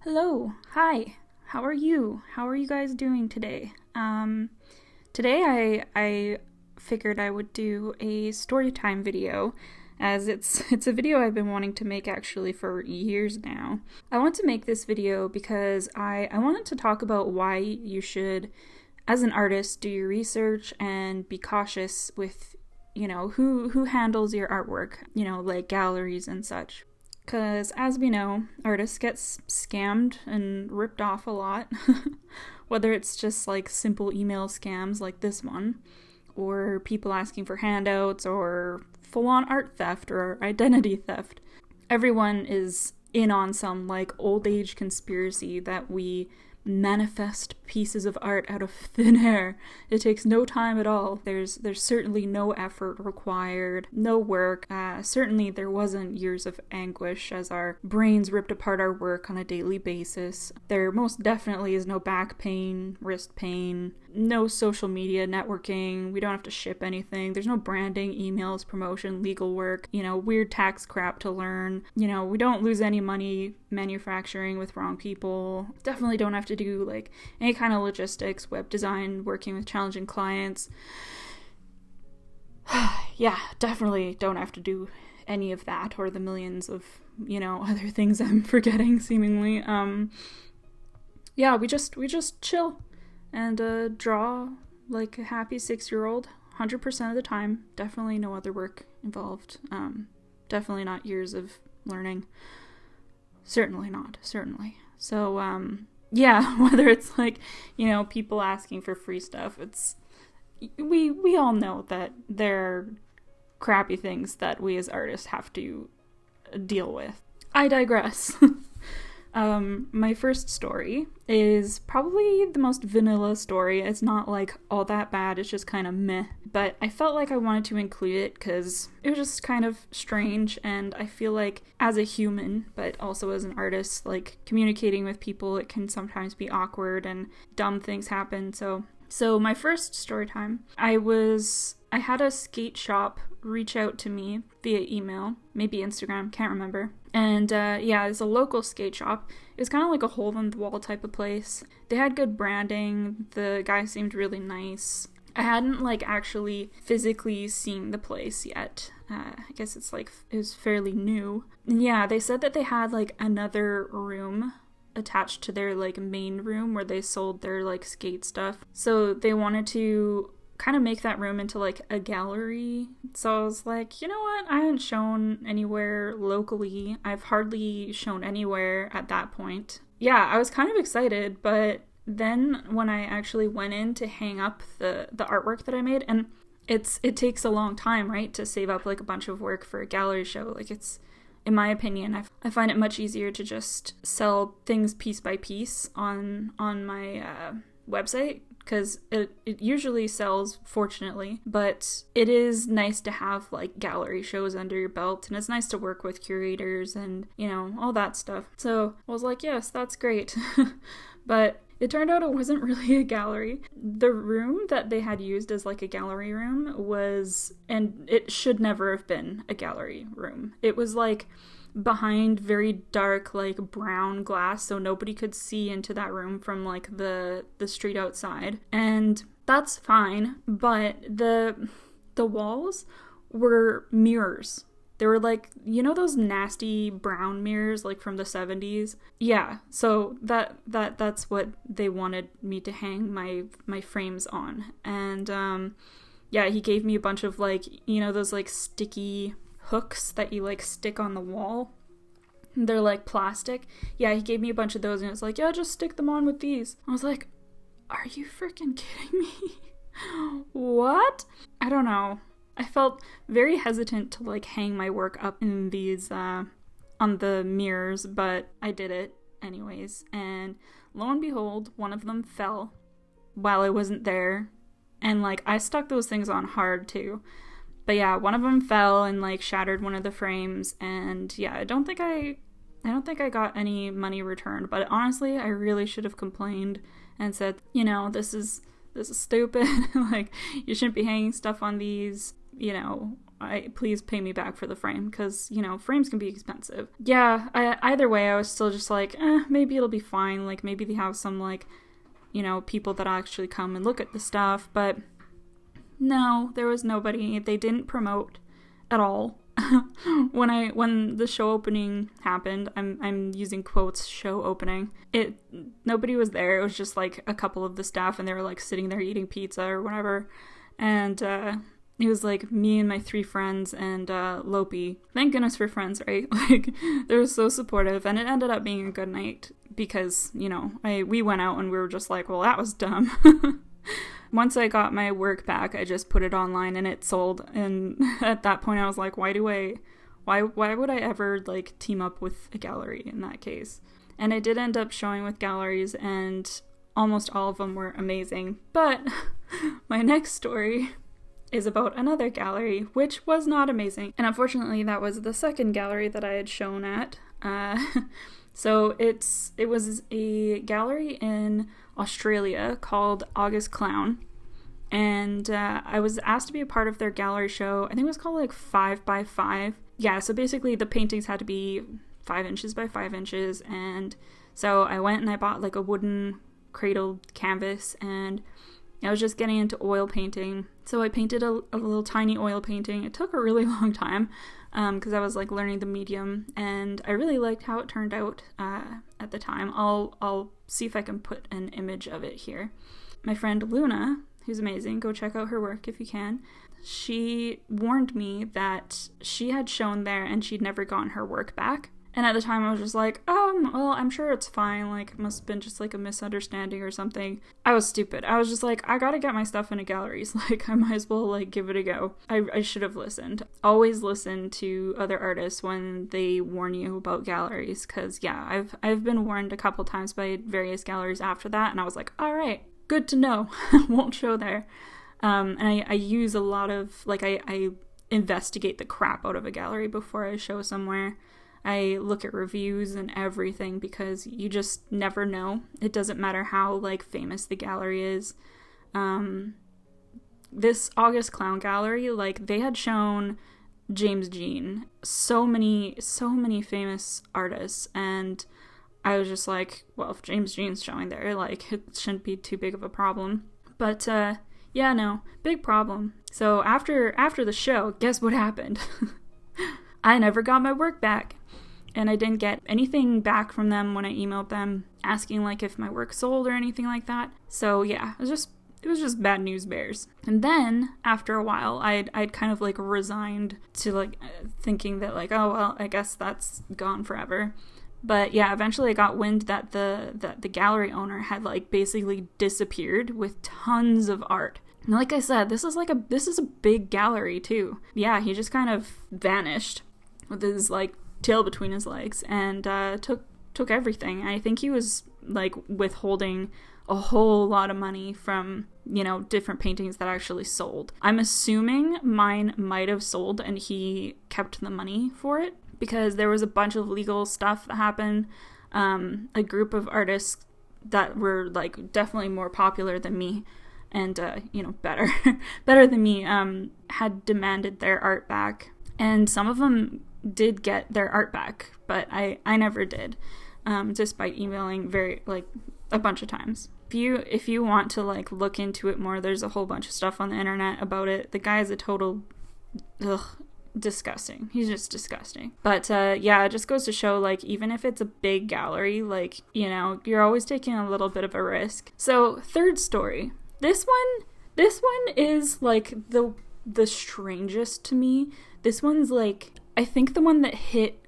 Hello, hi, how are you? How are you guys doing today? Today I figured I would do a story time video, as it's a video I've been wanting to make actually for years now. I want to make this video because I wanted to talk about why you should, as an artist, do your research and be cautious with, who handles your artwork, like galleries and such. Because, as we know, artists get scammed and ripped off a lot. Whether it's just like simple email scams like this one, or people asking for handouts, or full-on art theft or identity theft. Everyone is in on some like old age conspiracy that we manifest pieces of art out of thin air. It takes no time at all. There's certainly no effort required, no work. Certainly there wasn't years of anguish as our brains ripped apart our work on a daily basis. There most definitely is no back pain, wrist pain, no social media networking. We don't have to ship anything. There's no branding, emails, promotion, legal work, weird tax crap to learn. We don't lose any money manufacturing with wrong people. Definitely don't have to do like any kind of logistics, web design, working with challenging clients. Yeah, definitely don't have to do any of that or the millions of, other things I'm forgetting seemingly. Yeah, we just chill and draw like a happy 6-year-old 100% of the time. Definitely no other work involved. Definitely not years of learning. Certainly not. So, yeah, whether it's like, people asking for free stuff, we all know that there are crappy things that we as artists have to deal with. I digress. My first story is probably the most vanilla story. It's not like all that bad, it's just kind of meh. But I felt like I wanted to include it because it was just kind of strange, and I feel like as a human, but also as an artist, like communicating with people, it can sometimes be awkward and dumb things happen. So my first story time, I had a skate shop reach out to me via email, maybe Instagram, can't remember. And yeah, it's a local skate shop. It was kind of like a hole-in-the-wall type of place. They had good branding. The guy seemed really nice. I hadn't like actually physically seen the place yet. I guess it was fairly new. And yeah, they said that they had like another room attached to their like main room where they sold their like skate stuff. So they wanted to kind of make that room into like a gallery. So I was like, you know what? I haven't shown anywhere locally. I've hardly shown anywhere at that point. Yeah, I was kind of excited, but then when I actually went in to hang up the artwork that I made, and it takes a long time, right, to save up like a bunch of work for a gallery show. Like it's, in my opinion, I find it much easier to just sell things piece by piece on my website, because it usually sells, fortunately, but it is nice to have like gallery shows under your belt, and it's nice to work with curators and all that stuff. So I was like, yes, that's great. But it turned out it wasn't really a gallery. The room that they had used as like a gallery room and it should never have been a gallery room. It was like behind very dark like brown glass, so nobody could see into that room from like the street outside. And that's fine, but the walls were mirrors. They were like, those nasty brown mirrors like from the 70s? Yeah, so that's what they wanted me to hang my frames on. And yeah, he gave me a bunch of like, those like sticky hooks that you like stick on the wall. They're like plastic. Yeah, he gave me a bunch of those, and it was like, yeah, just stick them on with these. I was like, are you freaking kidding me? What? I don't know. I felt very hesitant to like hang my work up in these on the mirrors, but I did it anyways. And lo and behold, one of them fell while I wasn't there, and like I stuck those things on hard too. But yeah, one of them fell and like shattered one of the frames, and yeah, I don't think I got any money returned. But honestly, I really should have complained and said, this is stupid. Like, you shouldn't be hanging stuff on these. please pay me back for the frame, because, you know, frames can be expensive. Yeah, either way, I was still just like, maybe it'll be fine. Like, maybe they have some, like, you know, people that actually come and look at the stuff. But no, there was nobody. They didn't promote at all. When the show opening happened, I'm using quotes, show opening, nobody was there. It was just like a couple of the staff, and they were like sitting there eating pizza or whatever. And it was like me and my 3 friends and Lopi. Thank goodness for friends, right? Like, they were so supportive, and it ended up being a good night because, you know, we went out and we were just like, well, that was dumb. Once I got my work back, I just put it online and it sold. And at that point I was like, why would I ever like team up with a gallery in that case? And I did end up showing with galleries, and almost all of them were amazing. But my next story is about another gallery, which was not amazing. And unfortunately, that was the second gallery that I had shown at. So it was a gallery in Australia called August Clown, and I was asked to be a part of their gallery show. I think it was called like 5 by 5. Yeah, so basically the paintings had to be 5 inches by 5 inches, and so I went and I bought like a wooden cradled canvas, and I was just getting into oil painting. So I painted a little tiny oil painting. It took a really long time because I was like learning the medium, and I really liked how it turned out at the time. I'll see if I can put an image of it here. My friend Luna, who's amazing, go check out her work if you can. She warned me that she had shown there and she'd never gotten her work back. And at the time I was just like, well, I'm sure it's fine. Like, it must have been just like a misunderstanding or something. I was stupid. I was just like, I gotta get my stuff into galleries. Like, I might as well like give it a go. I should have listened. Always listen to other artists when they warn you about galleries. Cause yeah, I've been warned a couple times by various galleries after that. And I was like, all right, good to know. Won't show there. And I use a lot of, like, I investigate the crap out of a gallery before I show somewhere. I look at reviews and everything because you just never know. It doesn't matter how, like, famous the gallery is. This August Clown gallery, like, they had shown James Jean, so many famous artists, and I was just like, well, if James Jean's showing there, like, it shouldn't be too big of a problem. But, yeah, no, big problem. So after the show, guess what happened? I never got my work back. And I didn't get anything back from them when I emailed them asking like if my work sold or anything like that. So yeah, it was just bad news bears. And then after a while, I'd kind of like resigned to like thinking that like, oh well, I guess that's gone forever. But yeah, eventually I got wind that the gallery owner had like basically disappeared with tons of art. And like I said, this is a big gallery too. Yeah, he just kind of vanished with his like tail between his legs and took everything. I think he was like withholding a whole lot of money from, you know, different paintings that actually sold. I'm assuming mine might have sold and he kept the money for it because there was a bunch of legal stuff that happened. A group of artists that were like definitely more popular than me and you know, better than me had demanded their art back, and some of them did get their art back, but I never did, despite emailing very like a bunch of times. If you want to like look into it more, there's a whole bunch of stuff on the internet about it. The guy is a total disgusting. He's just disgusting. But yeah, it just goes to show like even if it's a big gallery, like, you know, you're always taking a little bit of a risk. So third story. This one is like the strangest to me. This one's like, I think the one that hit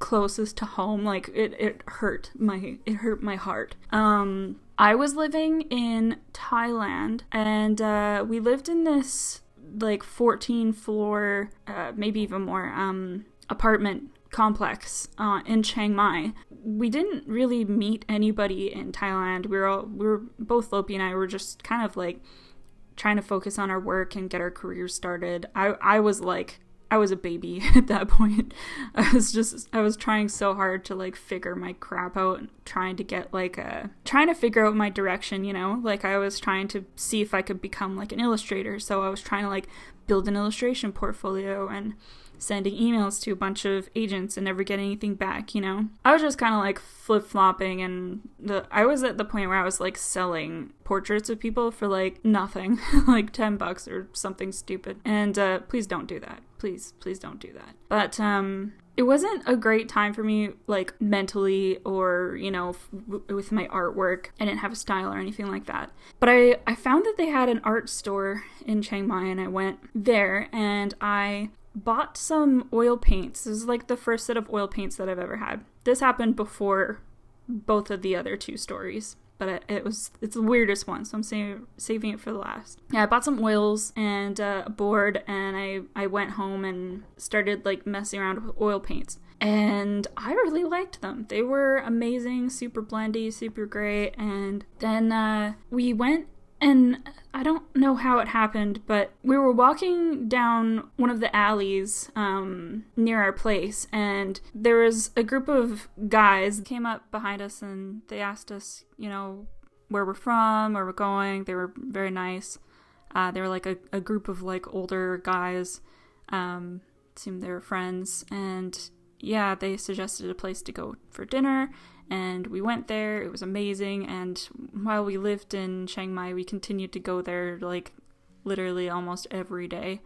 closest to home, like it hurt my heart. I was living in Thailand, and we lived in this like 14 floor, maybe even more, apartment complex in Chiang Mai. We didn't really meet anybody in Thailand. We were both Lopi and I were just kind of like trying to focus on our work and get our careers started. I was a baby at that point. I was trying so hard to like figure my crap out, trying to figure out my direction, you know, like I was trying to see if I could become like an illustrator. So I was trying to like build an illustration portfolio and sending emails to a bunch of agents and never getting anything back, you know? I was just kind of like flip-flopping, and I was at the point where I was like selling portraits of people for like nothing, like $10 or something stupid. And please don't do that. Please don't do that. But it wasn't a great time for me, like mentally or, you know, with my artwork. I didn't have a style or anything like that. But I found that they had an art store in Chiang Mai, and I went there and I bought some oil paints. This is like the first set of oil paints that I've ever had. This happened before both of the other two stories, but it's the weirdest one, so I'm saving it for the last. Yeah, I bought some oils and a board, and I went home and started like messing around with oil paints. And I really liked them. They were amazing, super blendy, super great. And then we went, and I don't know how it happened, but we were walking down one of the alleys near our place, and there was a group of guys came up behind us, and they asked us, you know, where we're from, where we're going. They were very nice. They were like a group of like older guys. Seemed they were friends, and yeah, they suggested a place to go for dinner. And we went there. It was amazing. And while we lived in Chiang Mai, we continued to go there like literally almost every day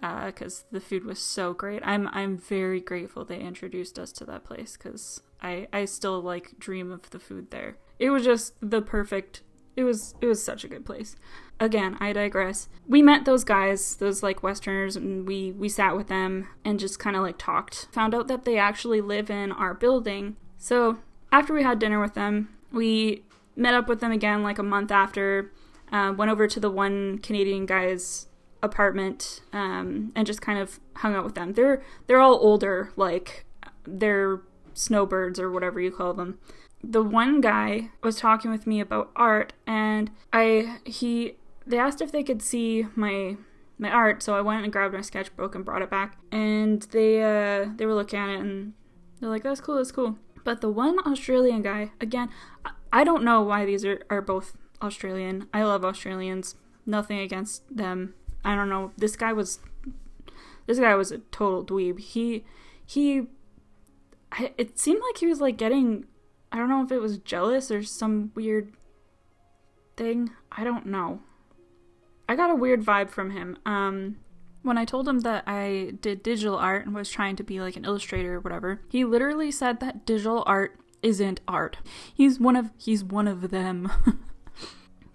because the food was so great. I'm very grateful they introduced us to that place because I still like dream of the food there. It was just the perfect. It was such a good place. Again, I digress. We met those guys, those like Westerners, and we sat with them and just kind of like talked. Found out that they actually live in our building. So after we had dinner with them, we met up with them again like a month after, went over to the one Canadian guy's apartment, and just kind of hung out with them. They're all older, like they're snowbirds or whatever you call them. The one guy was talking with me about art, and they asked if they could see my art, so I went and grabbed my sketchbook and brought it back, and they were looking at it, and they're like, that's cool. But the one Australian guy, again, I don't know why these are both Australian. I love Australians. Nothing against them. I don't know. This guy was a total dweeb. It seemed like he was like getting, I don't know if it was jealous or some weird thing. I don't know. I got a weird vibe from him. When I told him that I did digital art and was trying to be like an illustrator or whatever, he literally said that digital art isn't art. He's one of them.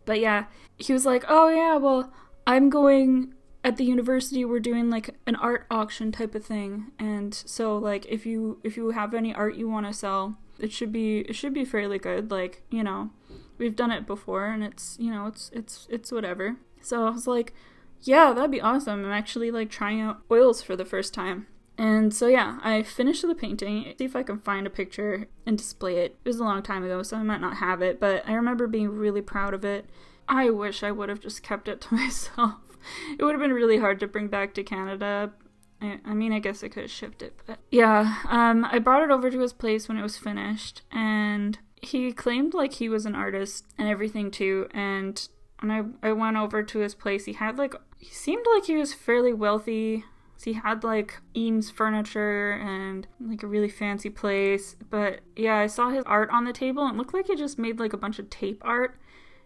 But yeah, he was like, oh yeah, well, I'm going at the university, we're doing like an art auction type of thing. And so like, if you have any art you want to sell, it should be fairly good. Like, you know, we've done it before, and it's, you know, it's whatever. So I was like, yeah, that'd be awesome. I'm actually like trying out oils for the first time. And so yeah, I finished the painting. See if I can find a picture and display it. It was a long time ago, so I might not have it, but I remember being really proud of it. I wish I would have just kept it to myself. It would have been really hard to bring back to Canada. I mean, I guess I could have shipped it, but yeah. I brought it over to his place when it was finished, and he claimed like he was an artist and everything too. And when I went over to his place, he seemed like he was fairly wealthy. So he had like Eames furniture and like a really fancy place. But yeah, I saw his art on the table, and it looked like he just made like a bunch of tape art,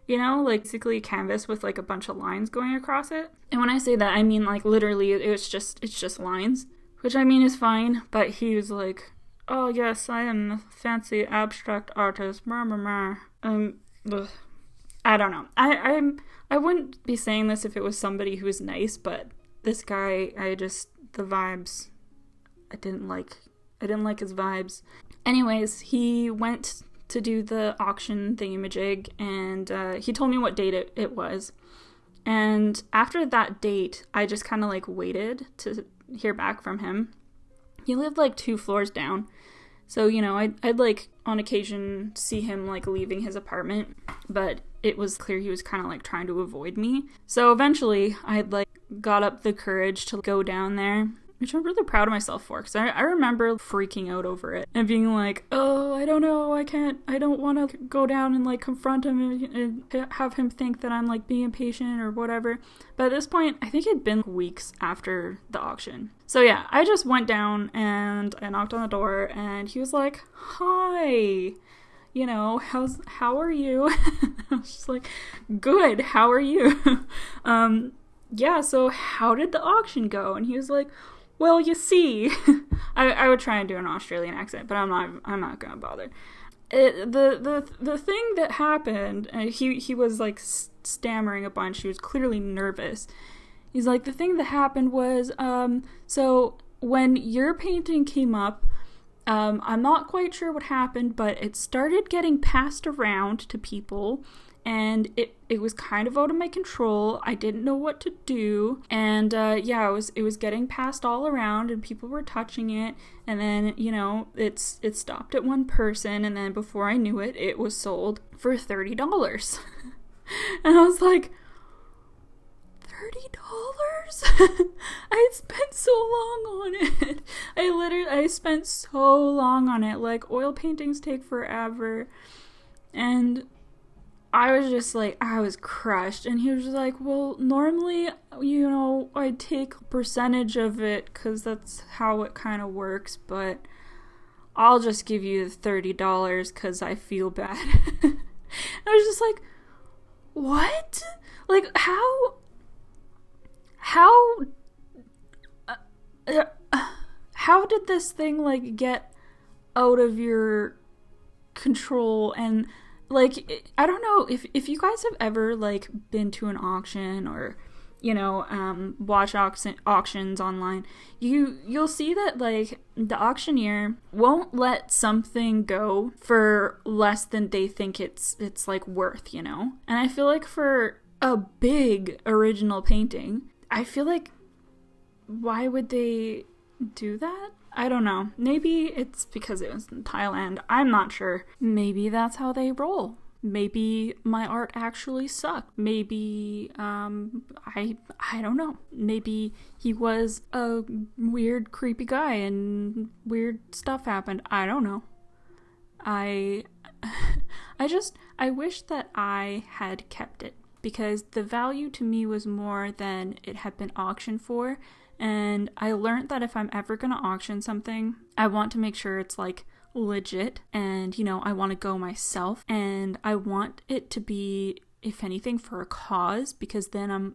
you know, like basically a canvas with like a bunch of lines going across it. And when I say that, I mean like literally it's just lines, which I mean is fine. But he was like, oh yes, I am a fancy abstract artist. Ugh. I don't know. I wouldn't be saying this if it was somebody who was nice, but this guy, the vibes, I didn't like his vibes. Anyways, he went to do the auction thingamajig, and he told me what date it was. And after that date, I just kind of like waited to hear back from him. He lived like 2 floors down. So, you know, I'd like on occasion see him like leaving his apartment, but it was clear he was kind of like trying to avoid me. So eventually I'd like got up the courage to go down there, which I'm really proud of myself for, because I remember freaking out over it and being like, oh, I don't know, I don't want to go down and like confront him and have him think that I'm like being impatient or whatever. But at this point, I think it'd been weeks after the auction. So yeah, I just went down and I knocked on the door and he was like, hi, you know, how are you? I was just like, good, how are you? Yeah, so how did the auction go? And he was like, well, you see, I would try and do an Australian accent, but I'm not gonna bother. The thing that happened, he was like stammering a bunch. He was clearly nervous. He's like, the thing that happened was, so when your painting came up, I'm not quite sure what happened, but it started getting passed around to people, and it was kind of out of my control. I didn't know what to do, and yeah, it was getting passed all around, and people were touching it, and then, you know, it stopped at one person, and then before I knew it, it was sold for $30. And I was like, $30? I had spent so long on it. I spent so long on it. Like, oil paintings take forever. And I was just like, I was crushed. And he was just like, well, normally, you know, I take a percentage of it because that's how it kind of works. But I'll just give you the $30 because I feel bad. I was just like, what? Like, how did this thing like get out of your control? And like, I don't know if you guys have ever like been to an auction or, you know, watch auctions online, you'll see that like the auctioneer won't let something go for less than they think it's like worth, you know? And I feel like for a big original painting, I feel like, why would they do that? I don't know. Maybe it's because it was in Thailand. I'm not sure. Maybe that's how they roll. Maybe my art actually sucked. Maybe, I don't know. Maybe he was a weird, creepy guy and weird stuff happened. I don't know. I wish that I had kept it, because the value to me was more than it had been auctioned for. And I learned that if I'm ever going to auction something, I want to make sure it's like legit, and, you know, I want to go myself, and I want it to be, if anything, for a cause, because then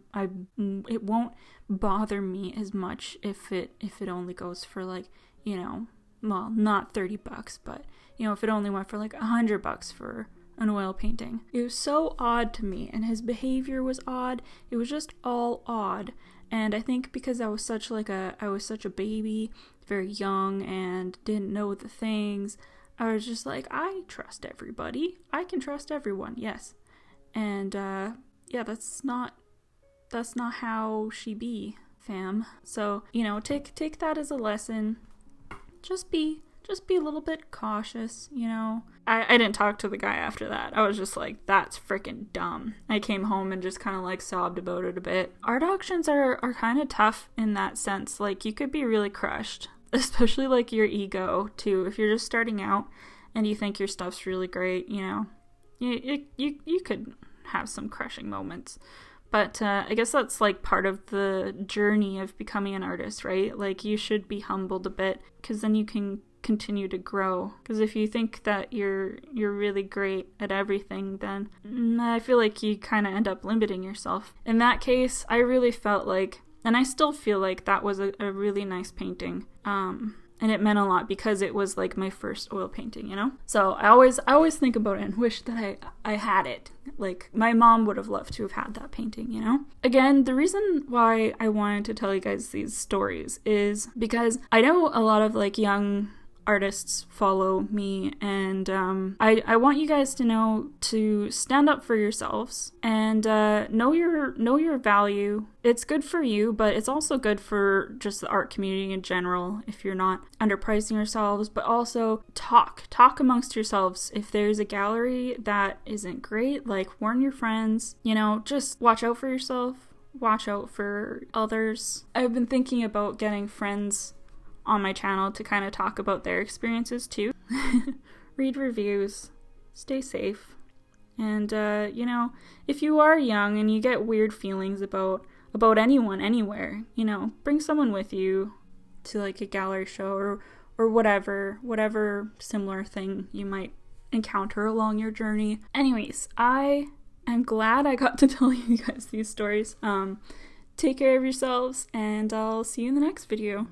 it won't bother me as much if it only goes for like, you know, well, not $30, but, you know, if it only went for like $100 for an oil painting. It was so odd to me, and his behavior was odd. It was just all odd. And I think because I was such a baby, very young, and didn't know the things, I was just like, I trust everybody. I can trust everyone, yes. And yeah, that's not how she be, fam. So, you know, take that as a lesson. Just be a little bit cautious, you know. I didn't talk to the guy after that. I was just like, that's freaking dumb. I came home and just kind of like sobbed about it a bit. Art auctions are kind of tough in that sense. Like, you could be really crushed, especially like your ego too. If you're just starting out and you think your stuff's really great, you know, you could have some crushing moments. But I guess that's like part of the journey of becoming an artist, right? Like, you should be humbled a bit, because then you can continue to grow. Because if you think that you're really great at everything, then I feel like you kind of end up limiting yourself. In that case, I really felt like, and I still feel like, that was a really nice painting. And it meant a lot because it was like my first oil painting, you know? So I always think about it and wish that I had it. Like, my mom would have loved to have had that painting, you know? Again, the reason why I wanted to tell you guys these stories is because I know a lot of like young artists follow me, and I want you guys to know to stand up for yourselves and know your value. It's good for you, but it's also good for just the art community in general if you're not underpricing yourselves. But also talk amongst yourselves. If there's a gallery that isn't great, like, warn your friends, you know, just watch out for yourself. watch out for others. I've been thinking about getting friends on my channel to kind of talk about their experiences too. Read reviews, stay safe, and you know, if you are young and you get weird feelings about anyone anywhere, you know, bring someone with you to like a gallery show or whatever similar thing you might encounter along your journey. Anyways, I am glad I got to tell you guys these stories. Take care of yourselves, and I'll see you in the next video.